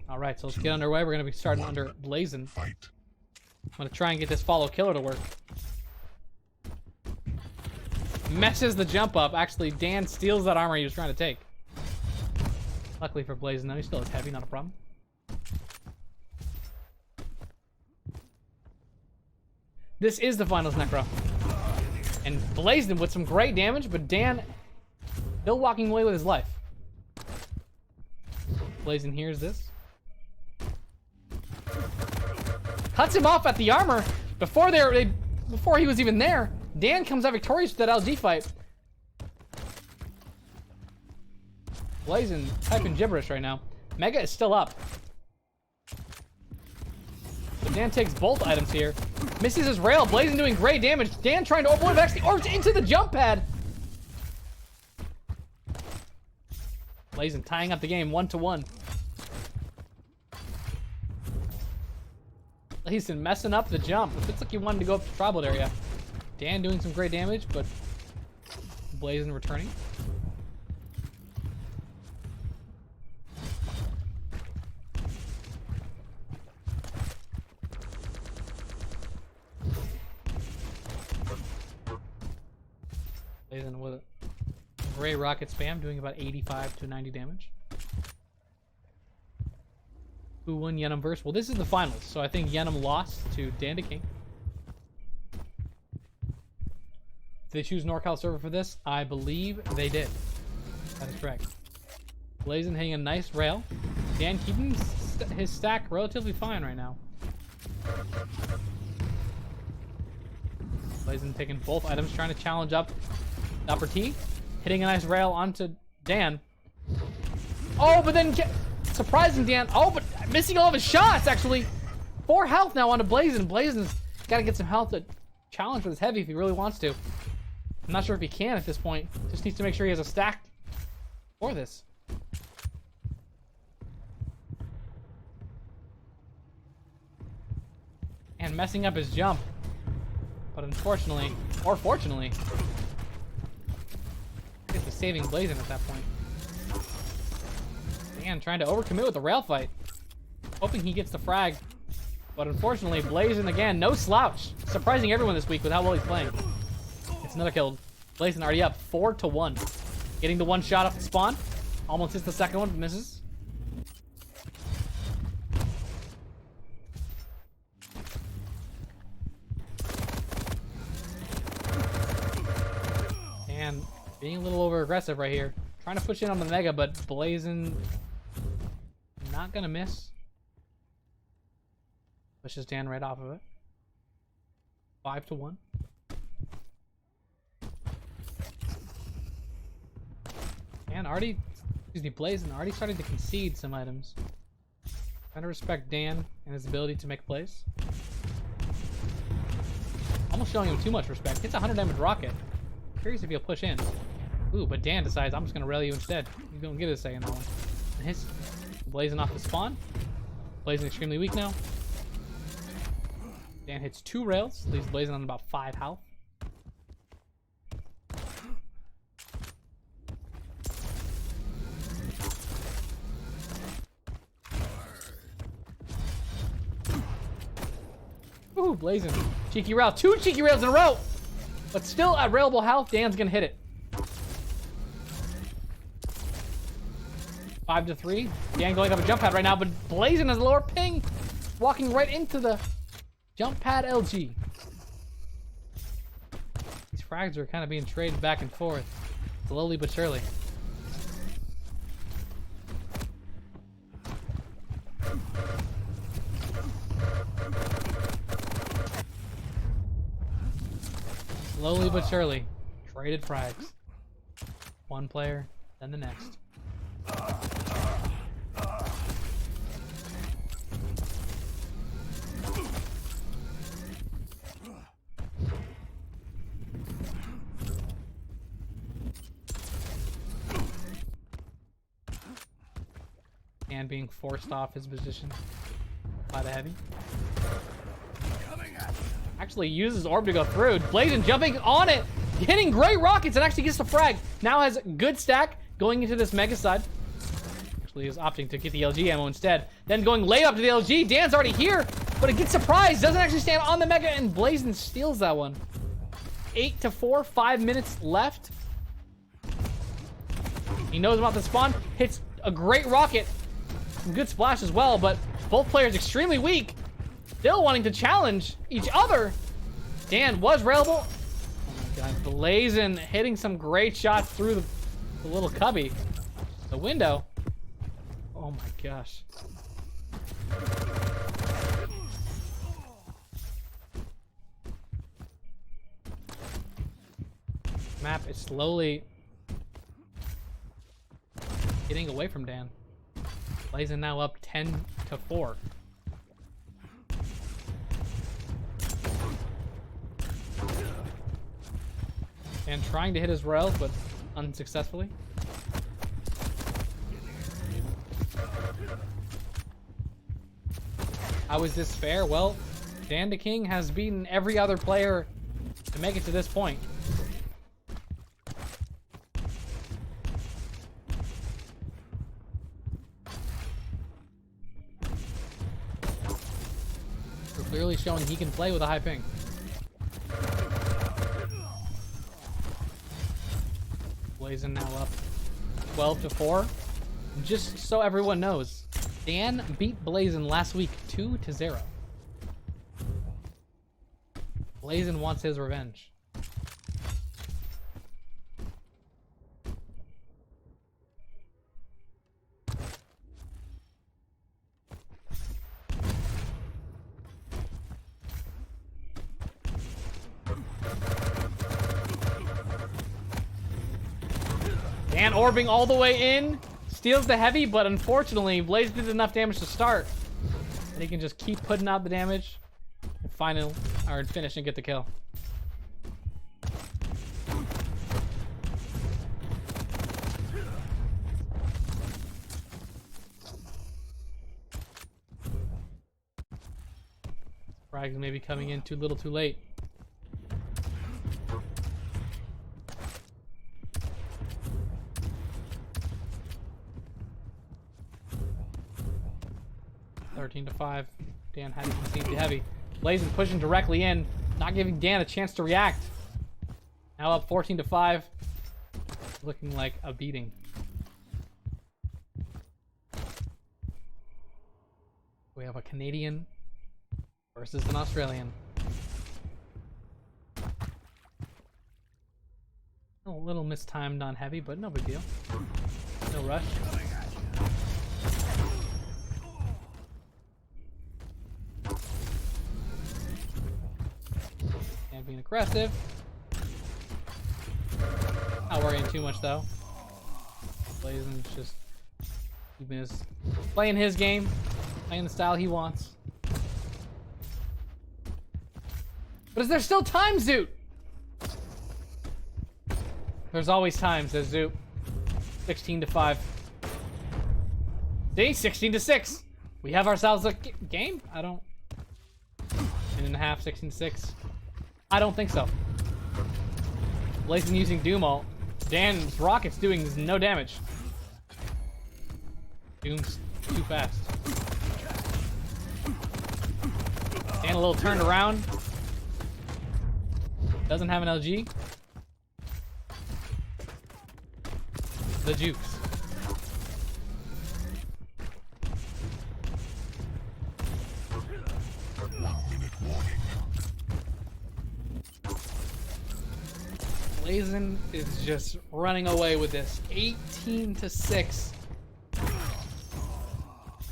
All right, so let's get underway. We're gonna be starting under Blazin. I'm gonna try and get this follow killer to work. Messes the jump up. Actually, Dan steals that armor he was trying to take. Luckily for Blazin, though, he still has heavy, not a problem. This is the finals necro. And Blazin with some great damage, but Dan still walking away with his life. Blazin hears this. Cuts him off at the armor before he was even there. Dan comes out victorious with that LG fight. Blazin typing gibberish right now. Mega is still up. But Dan takes both items here. Misses his rail. Blazin doing great damage. Dan trying to avoid, but actually orbs into the jump pad. Blazin tying up the game 1-1. Blazin messing up the jump. It looks like he wanted to go up to tribal area. Dan doing some great damage, but Blazin returning. Blazin with a great rocket spam, doing about 85 to 90 damage. Who won Yenim verse? Well, this is the finals, so I think Yenim lost to Dandaking. Did they choose NorCal server for this? I believe they did. That is correct. Blazin hitting a nice rail. Dan keeping his stack relatively fine right now. Blazin taking both items, trying to challenge up upper T. Hitting a nice rail onto Dan. Oh, but then surprising Dan. Oh, but missing all of his shots, actually. 4 health now onto Blazin. Blazin's got to get some health to challenge with his heavy if he really wants to. I'm not sure if he can at this point. Just needs to make sure he has a stack for this. And messing up his jump. But unfortunately, or fortunately, it's saving Blazin at that point. Dan trying to overcommit with the rail fight. Hoping he gets the frag. But unfortunately, Blazin again, no slouch. Surprising everyone this week with how well he's playing. It's another kill. Blazin already up 4-1. Getting the one shot off the spawn. Almost hits the second one, but misses. And being a little over aggressive right here. Trying to push in on the Mega, but Blazin not gonna miss. Pushes Dan right off of it. 5-1. And already, Blazin already starting to concede some items. Trying to respect Dan and his ability to make plays. Almost showing him too much respect. Hits a 100 damage rocket. Curious if he'll push in. Ooh, but Dan decides I'm just gonna rail you instead. He's gonna give it a second that one. And hits Blazin off the spawn. Blazin extremely weak now. Dan hits 2 rails, leaves Blazin on about 5 health. Ooh, Blazin. Cheeky rail. 2 cheeky rails in a row! But still at railable health, Dan's gonna hit it. 5-3. Dan going up a jump pad right now, but Blazin has a lower ping. Walking right into the jump pad LG. These frags are kind of being traded back and forth. Slowly but surely. Slowly but surely, traded frags. One player, then the next. And being forced off his position by the heavy. Actually uses orb to go through. Blazin jumping on it, hitting great rockets, and actually gets the frag. Now has a good stack going into this mega side. Please opting to get the LG ammo instead. Then going late up to the LG. Dan's already here, but it gets surprised. Doesn't actually stand on the Mega, and Blazin steals that one. 8-4, 5 minutes left. He knows about the spawn. Hits a great rocket. Some good splash as well, but both players extremely weak. Still wanting to challenge each other. Dan was railable. Oh my god, Blazin hitting some great shots through the little cubby. The window. Oh my gosh. Map is slowly getting away from Dan. Blazin now up 10-4. And trying to hit his rails, but unsuccessfully. How is this fair? Well, Dandaking has beaten every other player to make it to this point. We're clearly showing he can play with a high ping. Blazin now up 12-4. Just so everyone knows, Dan beat Blazin last week 2-0. Blazin wants his revenge. Dan orbing all the way in, steals the heavy, but unfortunately, Blazin did enough damage to start. And he can just keep putting out the damage and finish and get the kill. Frags may be coming in too little too late. To 5. Dan had to concede the heavy. Blazin pushing directly in, not giving Dan a chance to react. Now up 14-5. Looking like a beating. We have a Canadian versus an Australian. A little mistimed on heavy, but no big deal. No rush. Being aggressive. Not worrying too much though. Blazin just playing his game, playing the style he wants. But is there still time, Zoot? There's always time, says Zoot. 16-5. See, 16-6. We have ourselves a game. I don't. 10.5, 16-6. I don't think so. Blazin using Doom ult. Dan's rocket's doing no damage. Doom's too fast. Dan a little turned around. Doesn't have an LG. The jukes. Blazin is just running away with this. 18-6.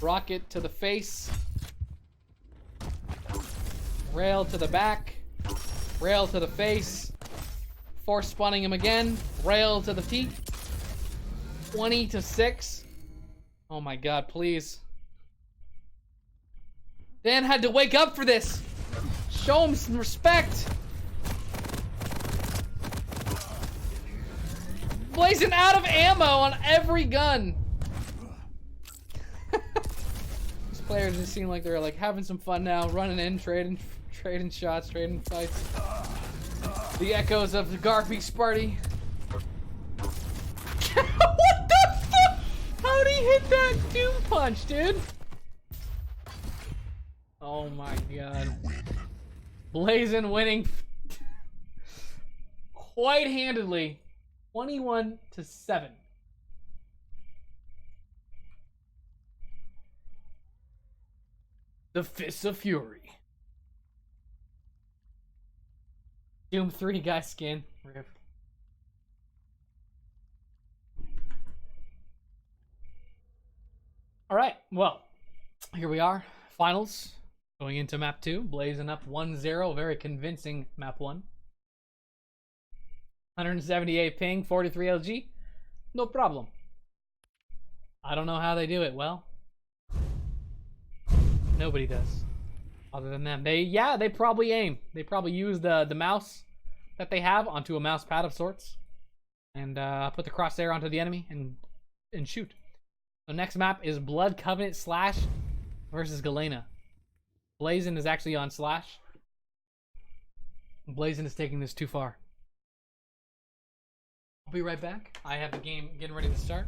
Rocket to the face. Rail to the back. Rail to the face. Force spawning him again. Rail to the feet. 20-6. Oh my god, please. Dan had to wake up for this. Show him some respect. Blazin out of ammo on every gun. These players just seem like they're like having some fun now, running in, trading shots, trading fights. The echoes of the Garpy's party. What the fuck? How'd he hit that Doom punch, dude. Oh my god. Blazin winning quite handedly. 21-7. The Fists of Fury. Doom 3 guy skin. Rip. Alright, well, here we are. Finals. Going into map 2. Blazin up 1-0. Very convincing map 1. 178 ping, 43 LG. No problem. I don't know how they do it. Well, nobody does. Other than them. They probably aim. They probably use the mouse that they have onto a mouse pad of sorts. And put the crosshair onto the enemy and shoot. The next map is Blood Covenant Slash versus Galena. Blazin is actually on Slash. Blazin is taking this too far. I'll be right back. I have the game getting ready to start.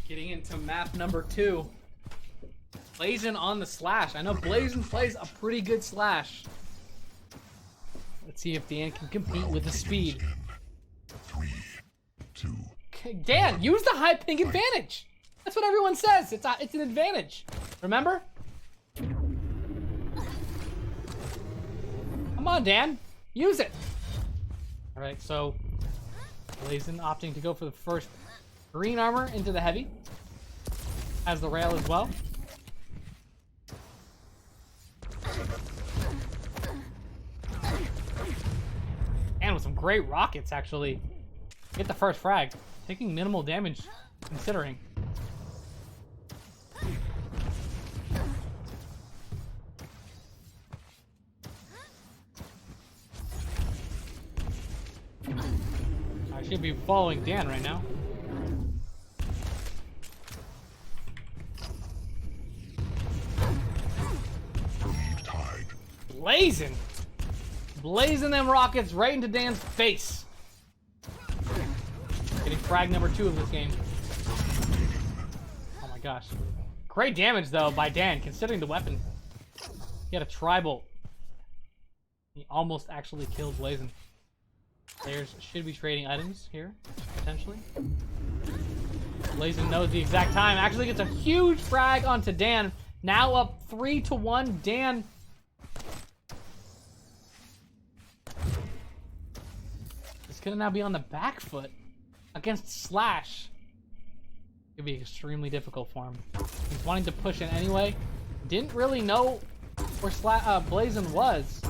Getting into map number 2. Blazin on the Slash. I know Blazin plays a pretty good Slash. Let's see if Dan can compete with the speed. 3, 2. Okay, Dan, use the high ping advantage. That's what everyone says. It's an advantage. Remember? Come on, Dan. Use it. All right, so Blazin opting to go for the first green armor into the heavy. Has the rail as well. And with some great rockets, actually. Get the first frag. Taking minimal damage, considering. I should be following Dan right now. Blazing them rockets right into Dan's face. Getting frag number 2 of this game. Oh my gosh. Great damage though by Dan, considering the weapon. He had a tribal. He almost actually killed Blazin. Players should be trading items here, potentially. Blazin knows the exact time. Actually gets a huge frag onto Dan. Now up 3-1. Dan. Gonna now be on the back foot against Slash. It'd be extremely difficult for him. He's wanting to push in anyway. Didn't really know where Blazin was,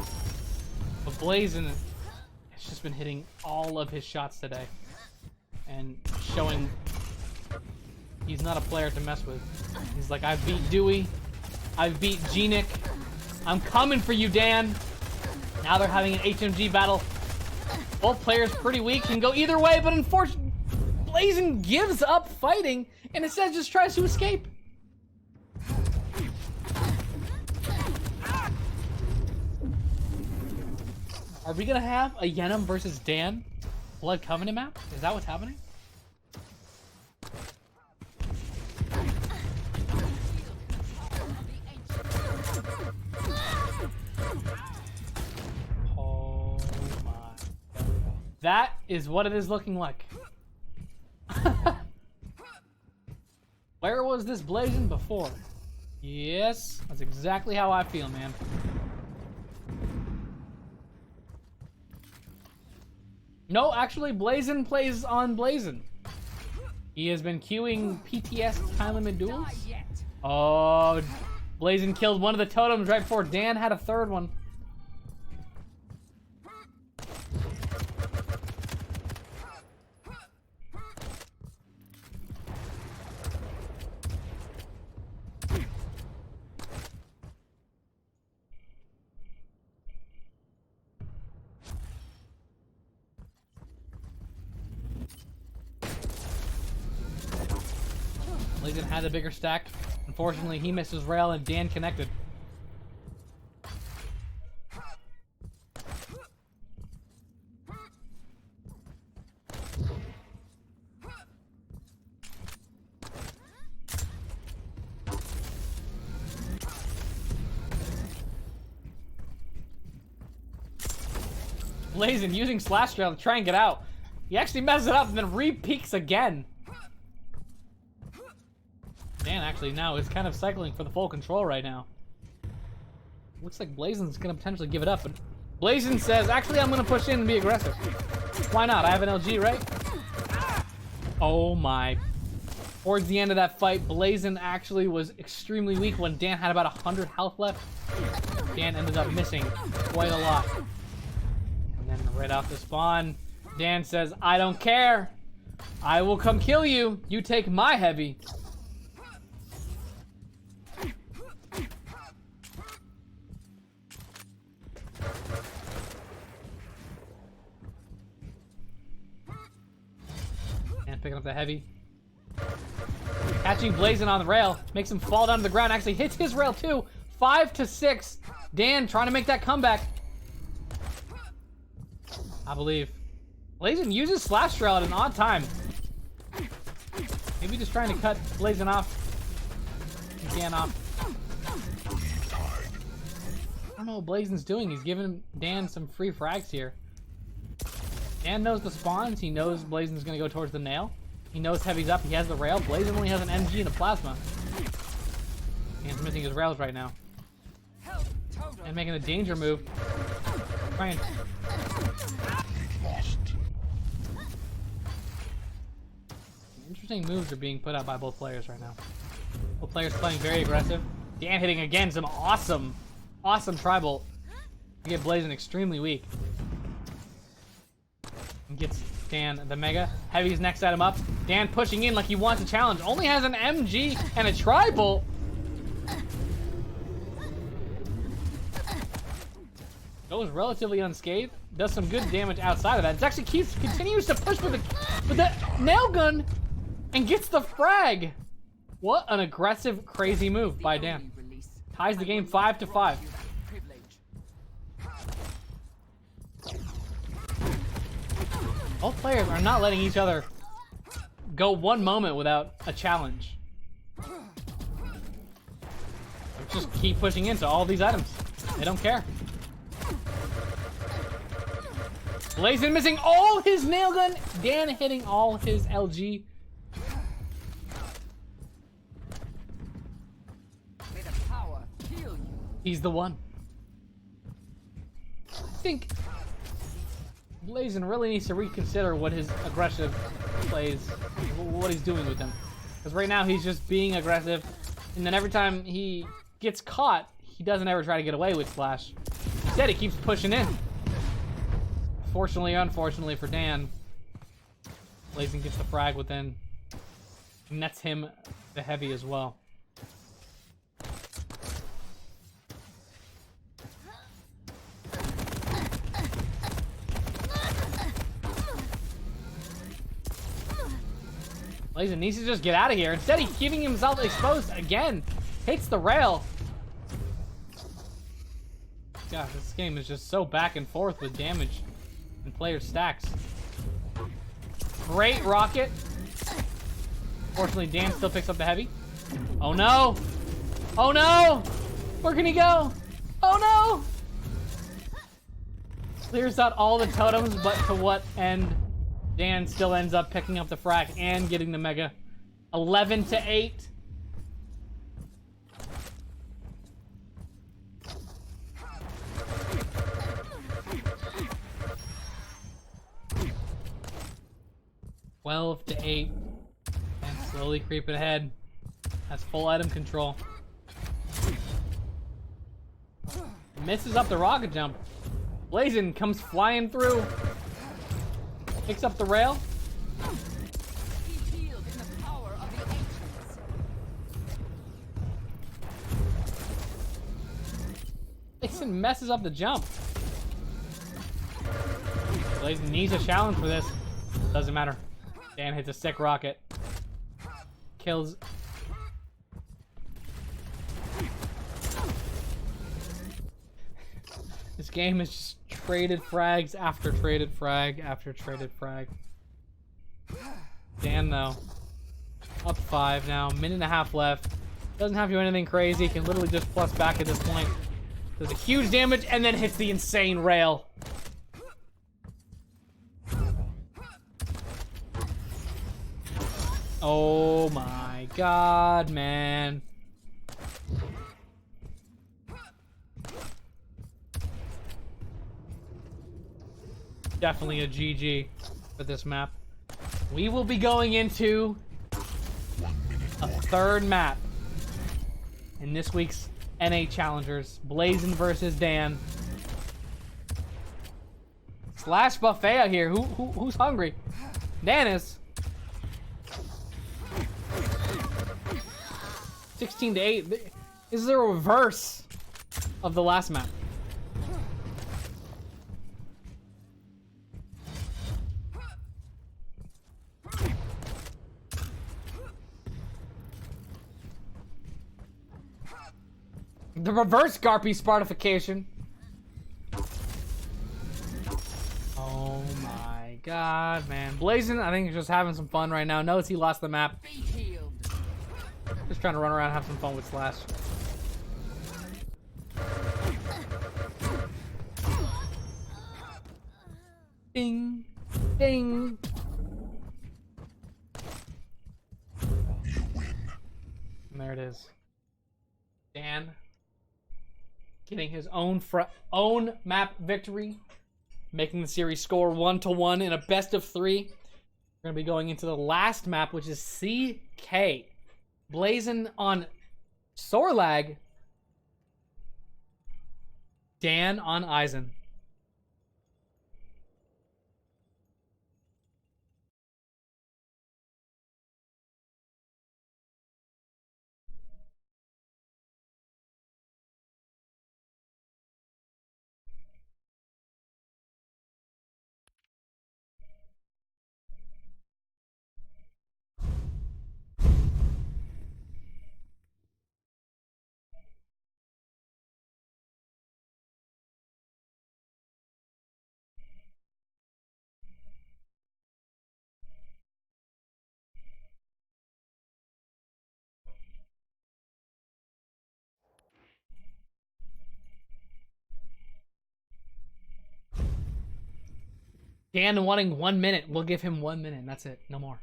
but Blazin has just been hitting all of his shots today and showing he's not a player to mess with. He's like, I've beat Dewey, I've beat Genic, I'm coming for you, Dan. Now they're having an HMG battle. Both players pretty weak, can go either way, but unfortunately, Blazin gives up fighting and instead just tries to escape. Are we gonna have a Yenem versus Dan Blood Covenant map? Is that what's happening? That is what it is looking like. Where was this Blazin before? Yes, that's exactly how I feel, man. No, actually, Blazin plays on Blazin. He has been queuing PTS time limit duels. Oh, Blazin killed one of the totems right before Dan had a third one. Blazin had a bigger stack. Unfortunately, he missed his rail and Dan connected. Blazin using slash rail to try and get out. He actually messes it up and then re-peeks again. Dan actually now is kind of cycling for the full control right now. Looks like Blazin's gonna potentially give it up, but Blazin says, actually I'm gonna push in and be aggressive. Why not? I have an LG, right? Oh my. Towards the end of that fight, Blazin actually was extremely weak when Dan had about 100 health left. Dan ended up missing quite a lot. And then right off the spawn, Dan says, I don't care. I will come kill you. You take my heavy. Dan picking up the heavy. Catching Blazin on the rail. Makes him fall down to the ground. Actually hits his rail too. 5 to 6. Dan trying to make that comeback. I believe. Blazin uses slash rail at an odd time. Maybe just trying to cut Blazin off. Dan off. I don't know what Blazin's doing. He's giving Dan some free frags here. Dan knows the spawns. He knows Blazin's gonna go towards the nail. He knows heavy's up. He has the rail. Blazin only has an MG and a plasma. Dan's missing his rails right now. And making a danger move. Trying. Interesting moves are being put out by both players right now. Both players playing very aggressive. Dan hitting again some awesome tribal to get Blazin extremely weak. And gets Dan the mega. Heavy's next at him up. Dan pushing in like he wants a challenge. Only has an MG and a tribal. Goes relatively unscathed. Does some good damage outside of that. It actually continues to push with the nail gun and gets the frag. What an aggressive, crazy move by Dan. Ties the game 5 to 5. Both players are not letting each other go one moment without a challenge. They just keep pushing into all these items. They don't care. Blazin missing all his nail gun. Dan hitting all his LG. He's the one. I think Blazin really needs to reconsider what his aggressive plays, what he's doing with them. Because right now he's just being aggressive, and then every time he gets caught, he doesn't ever try to get away with Slash. Instead, he keeps pushing in. Fortunately or unfortunately for Dan, Blazin gets the frag within. And that's him the heavy as well. Blazin needs to just get out of here. Instead, he's keeping himself exposed again. Hits the rail. Gosh, this game is just so back and forth with damage and player stacks. Great rocket. Fortunately, Dan still picks up the heavy. Oh no! Oh no! Where can he go? Oh no! Clears out all the totems, but to what end? Dan still ends up picking up the frag and getting the mega. 11 to 8. 12 to 8. And slowly creeping ahead. Has full item control. Misses up the rocket jump. Blazin comes flying through. Picks up the rail. Blazin messes up the jump. Blazin needs a challenge for this. Doesn't matter. Dan hits a sick rocket. Kills. This game is just traded frags after traded frag after traded frag. Dan though. Up 5 now. Minute and a half left. Doesn't have to do anything crazy. Can literally just plus back at this point. Does a huge damage and then hits the insane rail. Oh my god, man. Definitely a GG for this map. We will be going into a third map in this week's NA Challengers. Blazin versus Dan. Slash buffet out here. Who's hungry? Dan is. 16 to 8. This is a reverse of the last map. The reverse Garpy Spartification. Oh my god, man. Blazin, I think, is just having some fun right now. Knows he lost the map. Just trying to run around and have some fun with Slash. Ding. Ding. And there it is. Dan getting his own map victory, making the series score 1-1 in a best of 3. We're gonna be going into the last map, which is CK. Blazin on Sorlag. Dan on Eisen. Dan wanting 1 minute. We'll give him 1 minute. That's it. No more.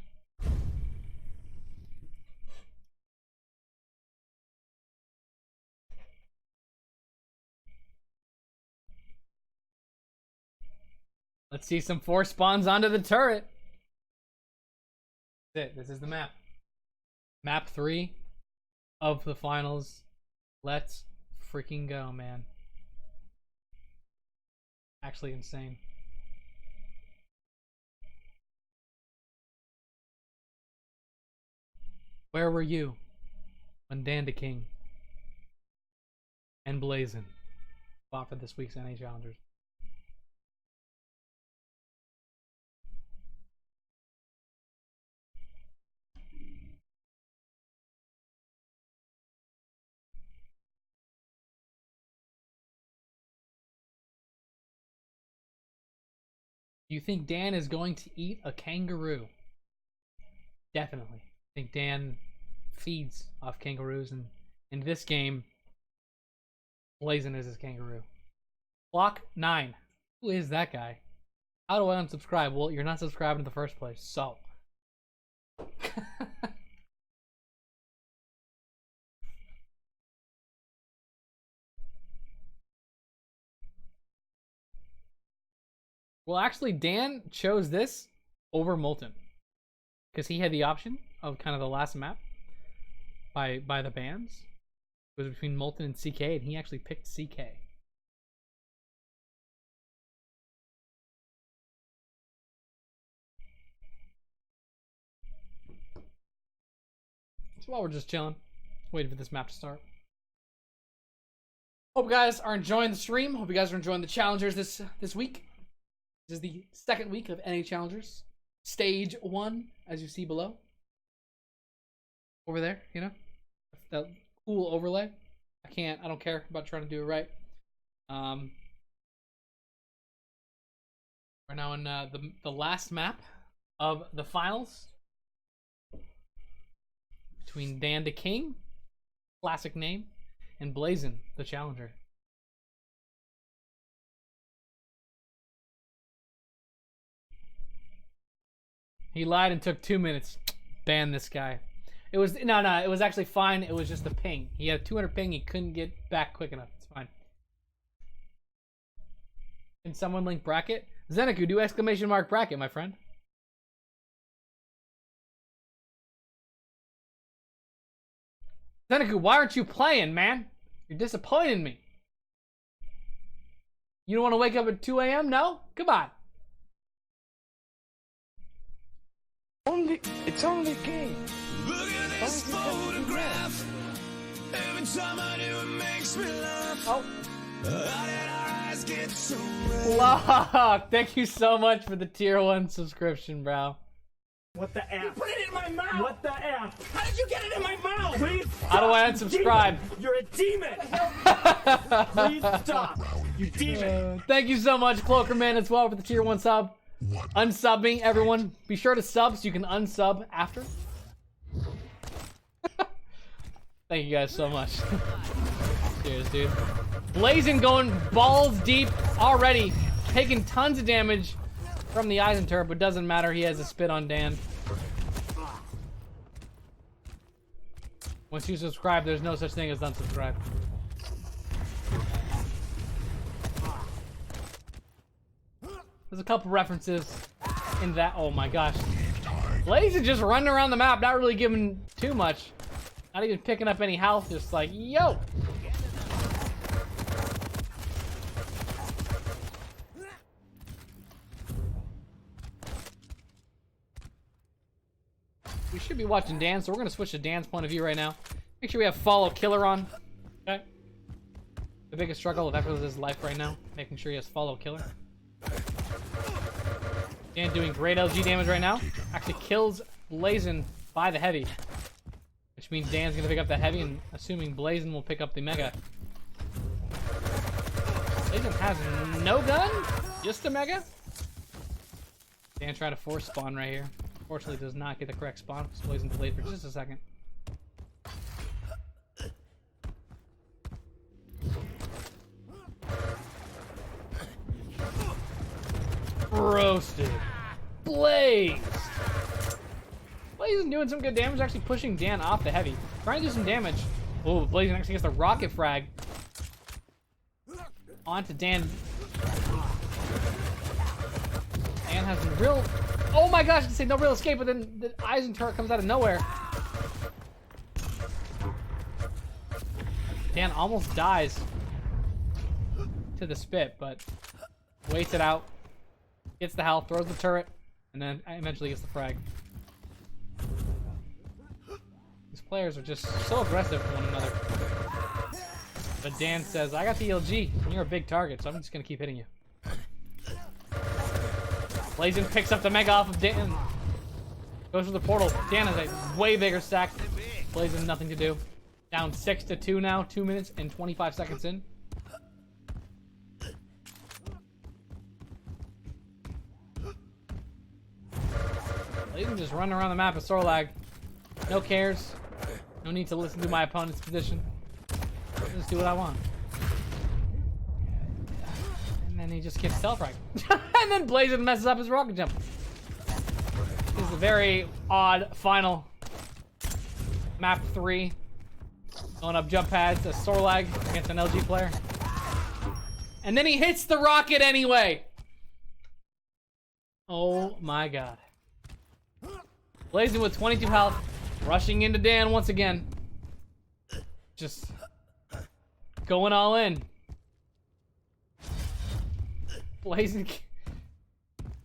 Let's see some force spawns onto the turret. That's it. This is the map. Map 3 of the finals. Let's freaking go, man. Actually insane. Where were you when Dandaking and Blazin fought for this week's NA Challengers? Do you think Dan is going to eat a kangaroo? Definitely. I think Dan feeds off kangaroos, and in this game, Blazin is his kangaroo. Block 9. Who is that guy? How do I unsubscribe? Well, you're not subscribed in the first place, so. Well, actually, Dan chose this over Molten. because he had the option of kind of the last map by the bans. It was between Molten and CK, and he actually picked CK. So while we're just chilling, waiting for this map to start. Hope you guys are enjoying the stream. Hope you guys are enjoying the challengers this week. This is the second week of NA Challengers. Stage 1, as you see below. Over there, you know? That cool overlay. I don't care about trying to do it right. We're now in the last map of the finals. Between Dandaking, classic name, and Blazin, the challenger. He lied and took 2 minutes. Ban this guy. It was no, it was actually fine. It was just the ping. He had a 200 ping. He couldn't get back quick enough. It's fine. Can someone link bracket? Zeniku, do exclamation mark bracket, my friend. Zeniku, why aren't you playing, man? You're disappointing me. You don't want to wake up at 2 a.m.? No? Come on. It's only a game. Look at this photograph. Every time I do, it makes me laugh. Oh. How did our eyes get so red? Lock, thank you so much for the tier 1 subscription, bro. What the F? You put it in my mouth. What the F? How did you get it in my mouth? Please. How do I unsubscribe? You're a demon. Please stop. You demon. Thank you so much, Cloakerman, as well, for the tier 1 sub. Unsub me, everyone. Be sure to sub so you can unsub after. Thank you guys so much. Cheers, dude. Blazin going balls deep already. Taking tons of damage from the Eisen turret, but doesn't matter. He has a spit on Dan. Once you subscribe, there's no such thing as unsubscribe. There's a couple references in that. Oh my gosh. Blazin just running around the map, not really giving too much. Not even picking up any health, just like, yo! We should be watching Dan, so we're gonna switch to Dan's point of view right now. Make sure we have follow killer on. Okay. The biggest struggle of Effortless' life right now, making sure he has follow killer. Dan doing great LG damage right now. Actually kills Blazin by the heavy. Which means Dan's gonna pick up that heavy, and assuming Blazin will pick up the mega. Blazin has no gun, just a mega. Dan trying to force spawn right here. Unfortunately does not get the correct spawn. Blazin delayed for just a second. Roasted. Blazed. Blazin doing some good damage, actually pushing Dan off the heavy. Trying to do some damage. Oh, Blazin actually gets the rocket frag. Onto Dan. Dan has a real... Oh my gosh, I say no real escape, but then the Eisen turret comes out of nowhere. Dan almost dies to the spit, but waits it out. Gets the health, throws the turret, and then eventually gets the frag. These players are just so aggressive for one another. But Dan says, I got the LG, and you're a big target, so I'm just gonna keep hitting you. Blazin picks up the mega off of Dan. Goes for the portal. Dan has a way bigger stack. Blazin nothing to do. Down 6-2 now, 2 minutes and 25 seconds in. Blazin just running around the map with Sorlag. No cares. No need to listen to my opponent's position. Just do what I want. And then he just gets stealth right. And then Blazin messes up his rocket jump. This is a very odd final. Map 3. Going up jump pads, a Sorlag against an LG player. And then he hits the rocket anyway. Oh my god. Blazin with 22 health, rushing into Dan once again. Just going all in. Blazin,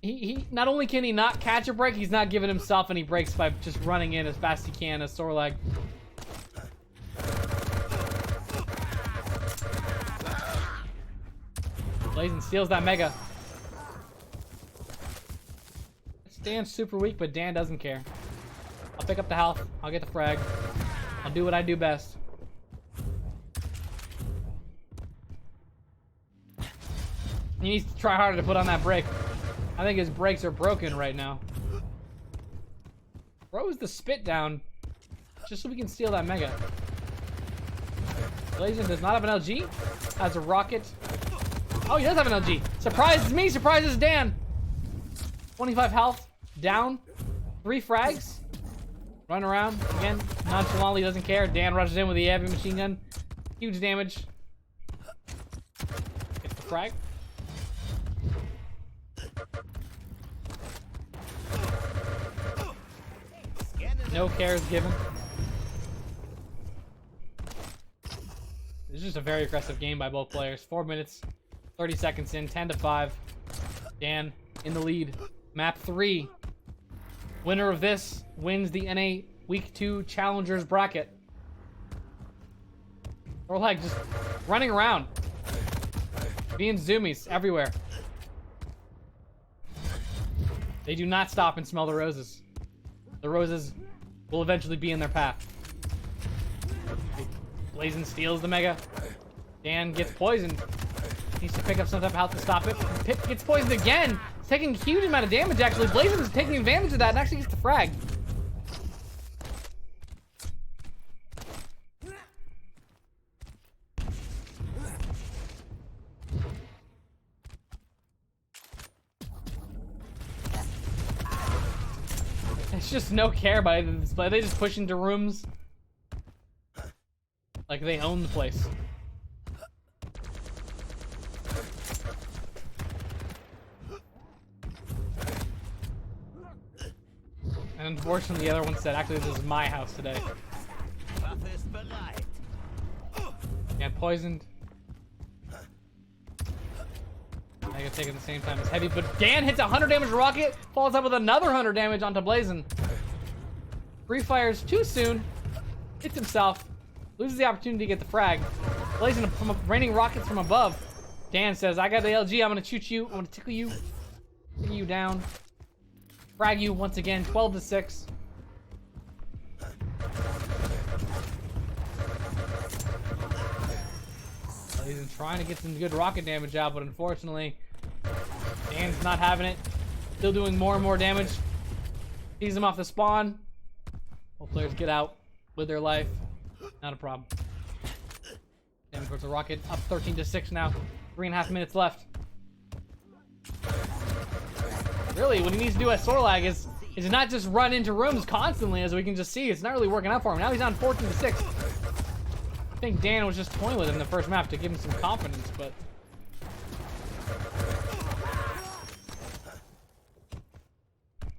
he not only can he not catch a break, he's not giving himself any breaks by just running in as fast as he can as Sorlag. Blazin steals that mega. Dan's super weak, but Dan doesn't care. I'll pick up the health. I'll get the frag. I'll do what I do best. He needs to try harder to put on that break. I think his brakes are broken right now. Throws the spit down just so we can steal that mega. Blazin does not have an LG. Has a rocket. Oh, he does have an LG. Surprises me, surprises Dan. 25 health. Down. 3 frags. Run around. Again, nonchalantly doesn't care. Dan rushes in with the heavy machine gun. Huge damage. Gets the frag. No cares given. This is just a very aggressive game by both players. 4 minutes, 30 seconds in, 10-5. Dan in the lead. Map 3. Winner of this wins the NA Week 2 Challengers bracket. Or like just running around. Being zoomies everywhere. They do not stop and smell the roses. The roses will eventually be in their path. Blazin steals the mega. Dan gets poisoned. Needs to pick up some type of health to stop it. Pip gets poisoned again. It's taking a huge amount of damage actually. Blazin is taking advantage of that and actually gets the frag. It's just no care by the display. They just push into rooms like they own the place. And unfortunately, the other one said, actually, this is my house today. And poisoned. I get taken at the same time as Heavy, but Dan hits 100 damage rocket, falls up with another 100 damage onto Blazin. Free fires too soon, hits himself, loses the opportunity to get the frag. Blazin from raining rockets from above. Dan says, I got the LG, I'm gonna shoot you, I'm gonna tickle you down. Frag you once again, 12-6. Blazin trying to get some good rocket damage out, but unfortunately, Dan's not having it. Still doing more and more damage. Sees him off the spawn. Both players get out, live their life. Not a problem. Damage towards the rocket, up 13-6 now. 3.5 minutes left. Really, what he needs to do as Sorlag is not just run into rooms constantly, as we can just see. It's not really working out for him. Now he's on 14-6. I think Dan was just toying with him in the first map to give him some confidence, but...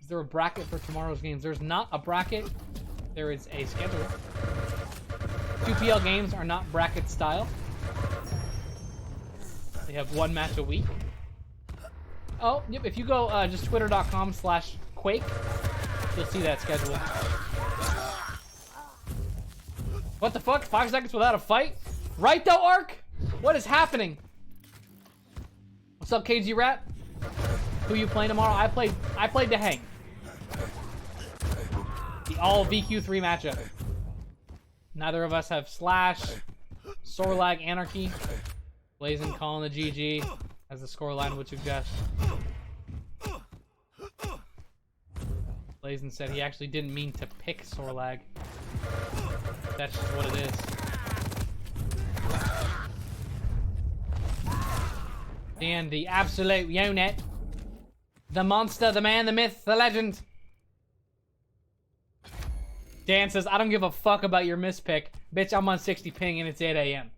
Is there a bracket for tomorrow's games? There's not a bracket. There is a schedule. 2PL games are not bracket style. They have 1 match a week. Oh, yep, if you go just twitter.com/Quake, you'll see that schedule. What the fuck? 5 seconds without a fight? Right though, Ark? What is happening? What's up, KG Rat? Who you playing tomorrow? I played to hang. The all VQ3 matchup. Neither of us have Slash, Sorlag, Anarchy. Blazin calling the GG, as the scoreline would suggest. Blazin said he actually didn't mean to pick Sorlag. That's just what it is. Dan, the absolute unit. The monster, the man, the myth, the legend. Dan says, I don't give a fuck about your mispick. Bitch, I'm on 60 ping and it's 8 a.m.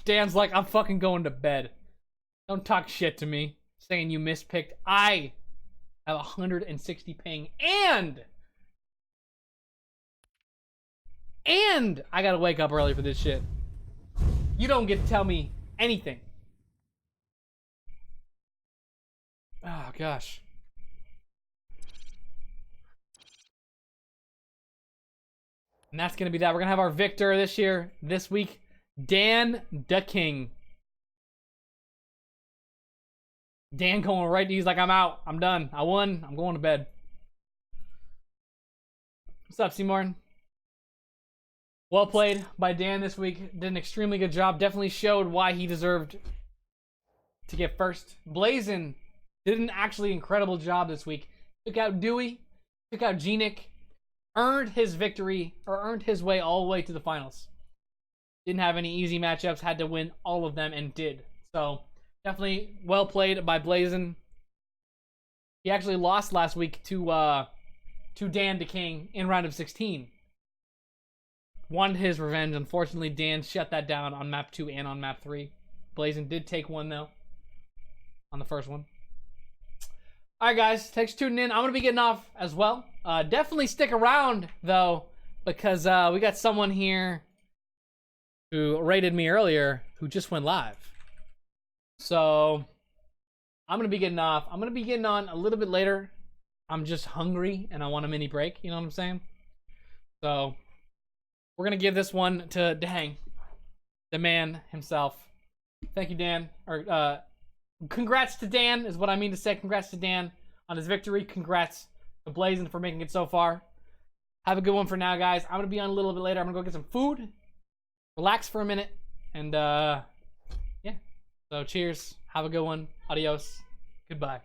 Dan's like, I'm fucking going to bed. Don't talk shit to me. Saying you mispicked. I have 160 ping. And I gotta wake up early for this shit. You don't get to tell me anything. Oh, gosh. And that's going to be that. We're going to have our victor this week, Dandaking. Dan going right, he's like, I'm out. I'm done. I won. I'm going to bed. What's up, Seymour? Well played by Dan this week. Did an extremely good job. Definitely showed why he deserved to get first. Blazin did an actually incredible job this week. Took out Dewey. Took out Genic. Earned his victory, or earned his way all the way to the finals. Didn't have any easy matchups. Had to win all of them and did. So, definitely well played by Blazin. He actually lost last week to Dandaking in round of 16. Wanted his revenge. Unfortunately, Dan shut that down on map 2 and on map 3. Blazin did take one, though, on the first one. Alright, guys. Thanks for tuning in. I'm going to be getting off as well. Definitely stick around, though, because we got someone here who rated me earlier who just went live. So, I'm going to be getting off. I'm going to be getting on a little bit later. I'm just hungry, and I want a mini break. You know what I'm saying? So, we're going to give this one to Dang, the man himself. Thank you, Dan. Or, congrats to Dan is what I mean to say. Congrats to Dan on his victory. Congrats to Blazin for making it so far. Have a good one for now, guys. I'm going to be on a little bit later. I'm going to go get some food, relax for a minute, and, yeah. So, cheers. Have a good one. Adios. Goodbye.